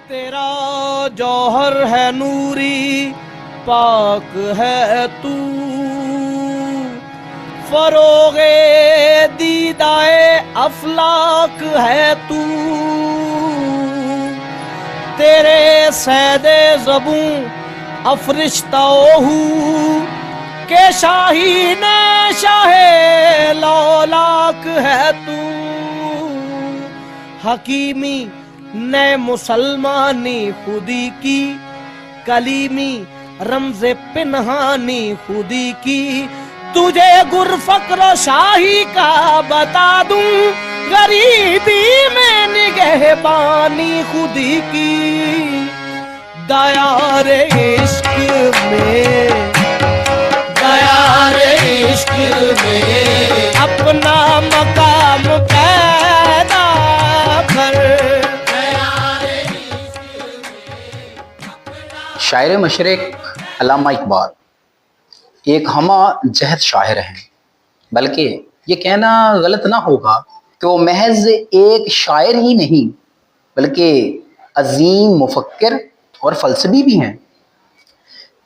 تیرا جوہر ہے نوری پاک ہے تو، فروغ دیدائے افلاک ہے تو، تیرے سید زبوں افرشتہ ہوں کہ شاہین شاہ لولاک ہے تو، حکیمی نئے مسلمانی خودی کی، کلیمی رمز پنہانی خودی کی، تجھے گر فقر و شاہی کا بتا دوں، غریبی میں نگہبانی خودی کی، دیار عشق میں، دیار عشق میں اپنا مقام پیدا کر۔ شاعر مشرق علامہ اقبال ایک ہمہ جہت شاعر ہیں، بلکہ یہ کہنا غلط نہ ہوگا کہ وہ محض ایک شاعر ہی نہیں بلکہ عظیم مفکر اور فلسفی بھی ہیں۔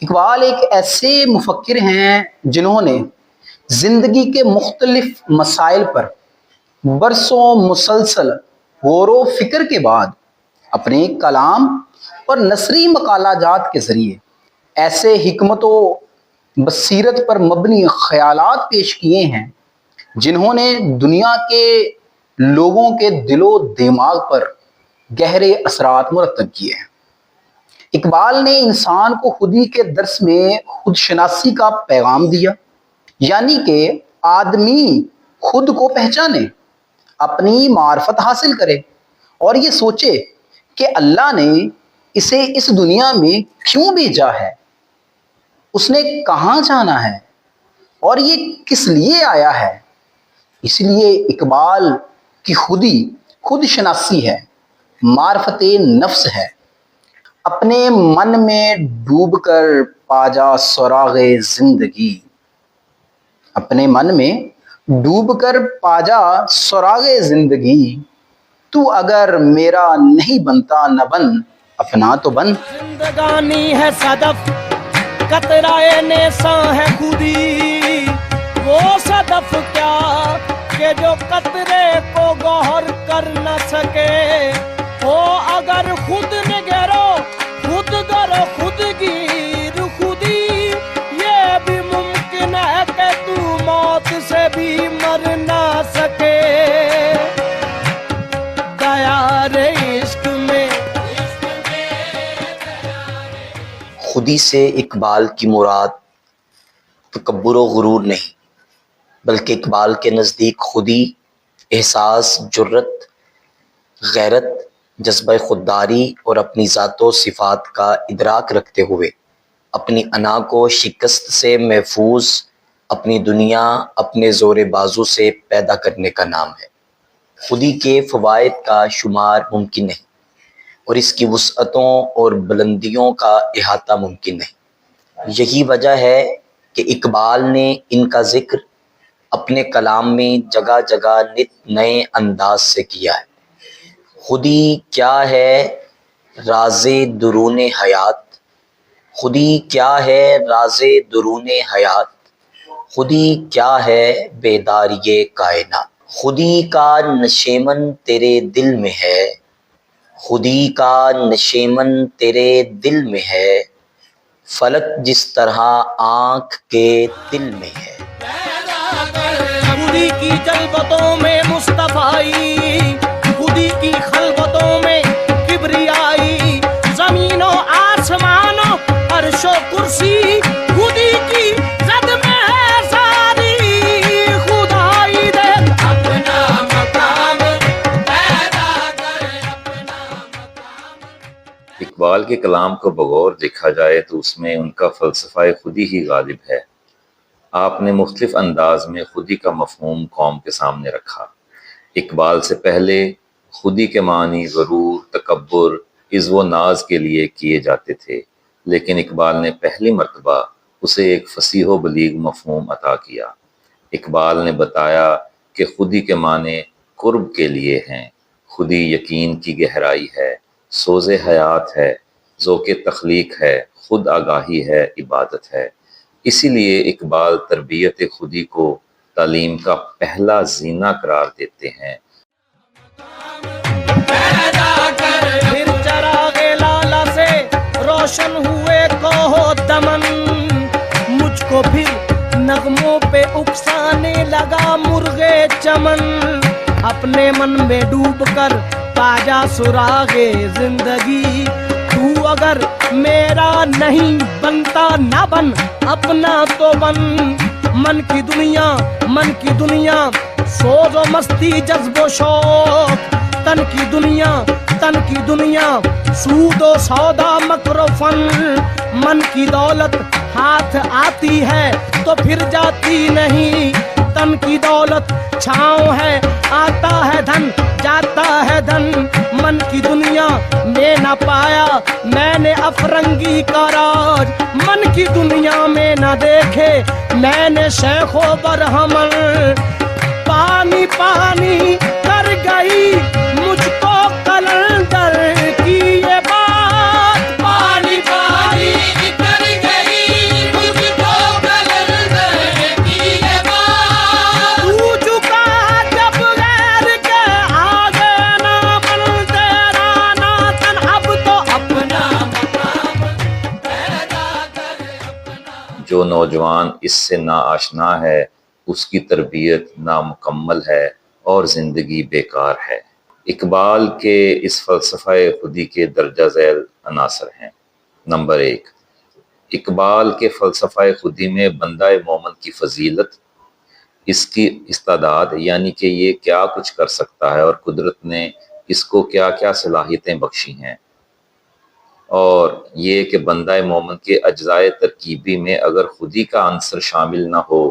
اقبال ایک ایسے مفکر ہیں جنہوں نے زندگی کے مختلف مسائل پر برسوں مسلسل غور و فکر کے بعد اپنے کلام اور نثری مقالہ جات کے ذریعے ایسے حکمت و بصیرت پر مبنی خیالات پیش کیے ہیں جنہوں نے دنیا کے لوگوں کے دل و دماغ پر گہرے اثرات مرتب کیے ہیں۔ اقبال نے انسان کو خودی کے درس میں خود شناسی کا پیغام دیا، یعنی کہ آدمی خود کو پہچانے، اپنی معرفت حاصل کرے اور یہ سوچے کہ اللہ نے اسے اس دنیا میں کیوں بھیجا ہے، اس نے کہاں جانا ہے اور یہ کس لیے آیا ہے۔ اس لیے اقبال کی خودی خود شناسی ہے، معرفت نفس ہے۔ اپنے من میں ڈوب کر پا جا سراغ زندگی، اپنے من میں ڈوب کر پا جا سراغ زندگی، تو اگر میرا نہیں بنتا نہ بن، اپنا تو بن۔ زندگانی ہے صدف، قطرۂ نیساں ہے خودی، وہ صدف کیا کہ جو قطرے کو گوہر کر نہ سکے، ہو اگر خود نگرو خود گرو خود گیر خودی، یہ بھی ممکن ہے کہ تو موت سے بھی مر نہ سکے، دیار عشق میں۔ خودی سے اقبال کی مراد تکبر و غرور نہیں، بلکہ اقبال کے نزدیک خودی احساس، جرت، غیرت، جذبہ خودداری اور اپنی ذات و صفات کا ادراک رکھتے ہوئے اپنی انا کو شکست سے محفوظ اپنی دنیا اپنے زور بازو سے پیدا کرنے کا نام ہے۔ خودی کے فوائد کا شمار ممکن نہیں اور اس کی وسعتوں اور بلندیوں کا احاطہ ممکن نہیں۔ یہی وجہ ہے کہ اقبال نے ان کا ذکر اپنے کلام میں جگہ جگہ نت نئے انداز سے کیا ہے۔ خودی کیا ہے راز درون حیات، خودی کیا ہے راز درون حیات، خودی کیا ہے بیداری کائنات، خودی کا نشیمن تیرے دل میں ہے، خودی کا نشیمن تیرے دل میں ہے، فلک جس طرح آنکھ کے دل میں ہے۔ خودی کی جلوتوں میں مصطفیٰ، خودی کی خلوتوں میں کبریائی، زمین و آسمان و عرش و کرسی، خودی کی زد میں ہے ساری خدائی، دے اپنا مقام پیدا کر، اپنا مقام۔ اقبال کے کلام کو بغور دیکھا جائے تو اس میں ان کا فلسفہ خودی ہی غالب ہے۔ آپ نے مختلف انداز میں خودی کا مفہوم قوم کے سامنے رکھا۔ اقبال سے پہلے خودی کے معنی غرور، تکبر، عزو و ناز کے لیے کیے جاتے تھے، لیکن اقبال نے پہلی مرتبہ اسے ایک فصیح و بلیغ مفہوم عطا کیا۔ اقبال نے بتایا کہ خودی کے معنی قرب کے لیے ہیں، خودی یقین کی گہرائی ہے، سوز حیات ہے، ذوق تخلیق ہے، خود آگاہی ہے، عبادت ہے۔ اسی لیے اقبال تربیت خودی کو تعلیم کا پہلا زینہ قرار دیتے ہیں۔ پھر چراغ لالا سے روشن ہوئے کوہ دمن، مجھ کو پھر نغموں پہ اکسانے لگا مرغ چمن، اپنے من میں ڈوب کر پاجا سراغ زندگی، تو اگر میرا نہیں بنتا نہ بن، اپنا تو بن، من کی دنیا سوز و مستی جذب و شوق، تن کی دنیا سود و سودا مکر و فن، من کی دولت ہاتھ آتی ہے تو پھر جاتی نہیں، تن کی دولت چھاؤں ہے، آتا ہے دھن جاتا ہے دھن، من کی دنیا میں نہ پایا میں نے افرنگی کا راج، من کی دنیا میں نہ دیکھے میں نے شیخ و برہمن، پانی پانی کر گئی مجھ کو قلندر کی یہ بات، پانی پانی کر گئی مجھ کو قلندر کی یہ بات، تو جھکا جب غیر کے آگے نہ بن تیرا ناتن، اب تو اپنا مقام پیدا کر اپنا۔ جو نوجوان اس سے ناآشنا ہے اس کی تربیت نامکمل ہے اور زندگی بیکار ہے۔ اقبال کے اس فلسفہ خودی کے درجہ ذیل عناصر ہیں۔ نمبر 1، اقبال کے فلسفہ خودی میں بندہ مومن کی فضیلت، اس کی استعداد یعنی کہ یہ کیا کچھ کر سکتا ہے اور قدرت نے اس کو کیا کیا صلاحیتیں بخشی ہیں، اور یہ کہ بندہ مومن کے اجزائے ترکیبی میں اگر خودی کا عنصر شامل نہ ہو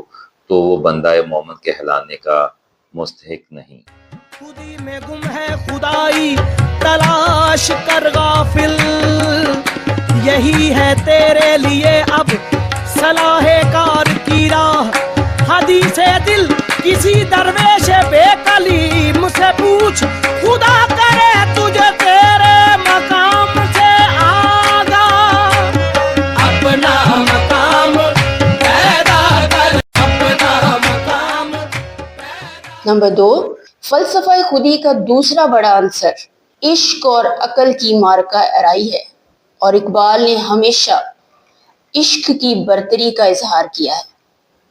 تو وہ بندہ مومن کہلانے کا مستحق نہیں۔ خودی میں گم ہے خدائی تلاش کر غافل، یہی ہے تیرے لیے اب صلاح کار کی راہ، حدیث دل کسی درویش بے کلیم سے پوچھ، خدا کرے تجھے تیرے مقام سے آگاہ، اپنا مقام پیدا کر، اپنا مقام۔ نمبر 2، فلسفہ خودی کا دوسرا بڑا عنصر عشق اور عقل کی مارکہ آرائی ہے، اور اقبال نے ہمیشہ عشق کی برتری کا اظہار کیا ہے۔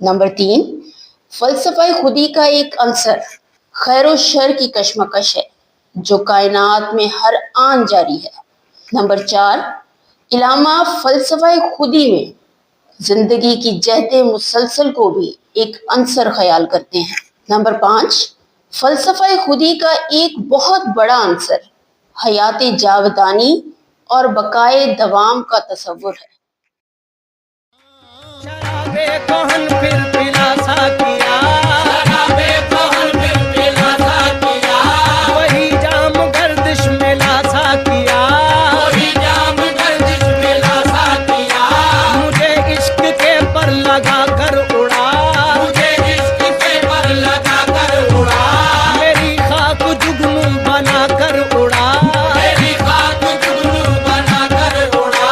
نمبر 3، فلسفہ خودی کا ایک عنصر خیر و شر کی کشمکش ہے جو کائنات میں ہر آن جاری ہے۔ نمبر 4، علامہ فلسفہ خودی میں زندگی کی جہد مسلسل کو بھی ایک عنصر خیال کرتے ہیں۔ نمبر 5، فلسفہ خودی کا ایک بہت بڑا عنصر حیات جاودانی اور بقائے دوام کا تصور ہے۔ شرابے کہن پھر پلا سا کیا، شرابے کہن پھر پلا سا کیا، وہی جام گردش میں لاسا کیا، وہی جام گردش میں لاسا کیا، مجھے عشق کے پر لگا کر اڑا، مجھے عشق کے پر لگا کر اڑا، میری خاک جگنو بنا کر اڑا، میری خاک جگنو بنا کر اڑا،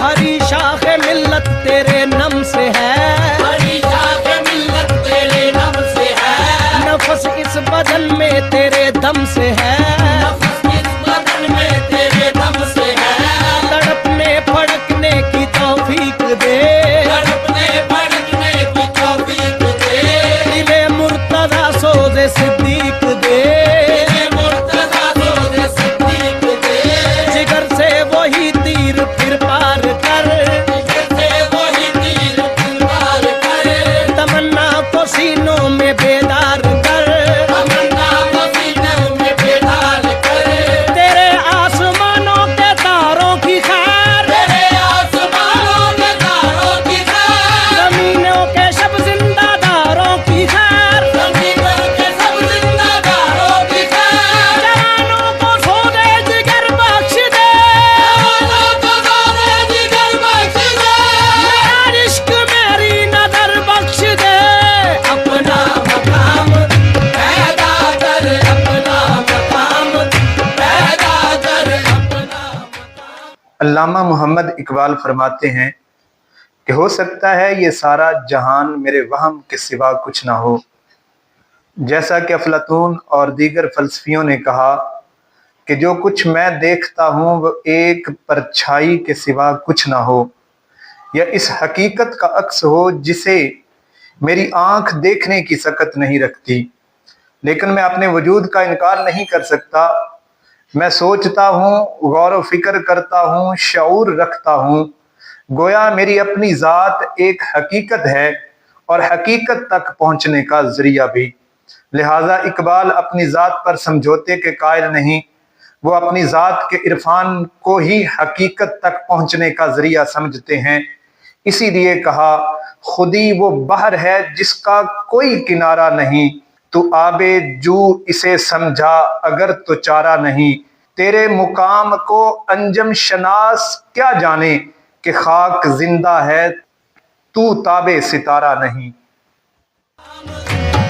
ہری شاخ ملت تیرے نم سے ہے، ہری شاخ ملت تیرے علامہ محمد اقبال فرماتے ہیں کہ ہو سکتا ہے یہ سارا جہان میرے وہم کے سوا کچھ نہ ہو، جیسا کہ افلاطون اور دیگر فلسفیوں نے کہا کہ جو کچھ میں دیکھتا ہوں وہ ایک پرچھائی کے سوا کچھ نہ ہو، یا اس حقیقت کا عکس ہو جسے میری آنکھ دیکھنے کی سکت نہیں رکھتی، لیکن میں اپنے وجود کا انکار نہیں کر سکتا۔ میں سوچتا ہوں، غور و فکر کرتا ہوں، شعور رکھتا ہوں، گویا میری اپنی ذات ایک حقیقت ہے اور حقیقت تک پہنچنے کا ذریعہ بھی۔ لہذا اقبال اپنی ذات پر سمجھوتے کے قائل نہیں، وہ اپنی ذات کے عرفان کو ہی حقیقت تک پہنچنے کا ذریعہ سمجھتے ہیں۔ اسی لیے کہا خودی وہ بحر ہے جس کا کوئی کنارہ نہیں، تو آبے جو اسے سمجھا اگر تو چارہ نہیں، تیرے مقام کو انجم شناس کیا جانے کہ خاک زندہ ہے تو تابع ستارہ نہیں۔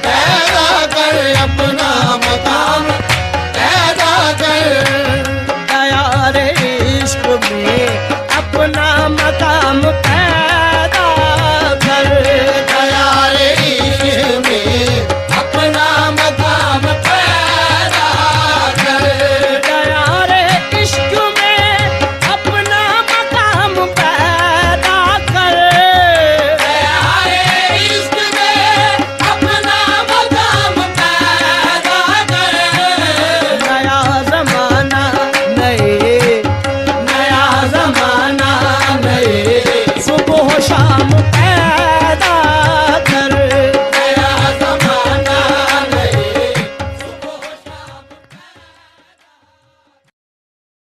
پیدا کر اپنا مقام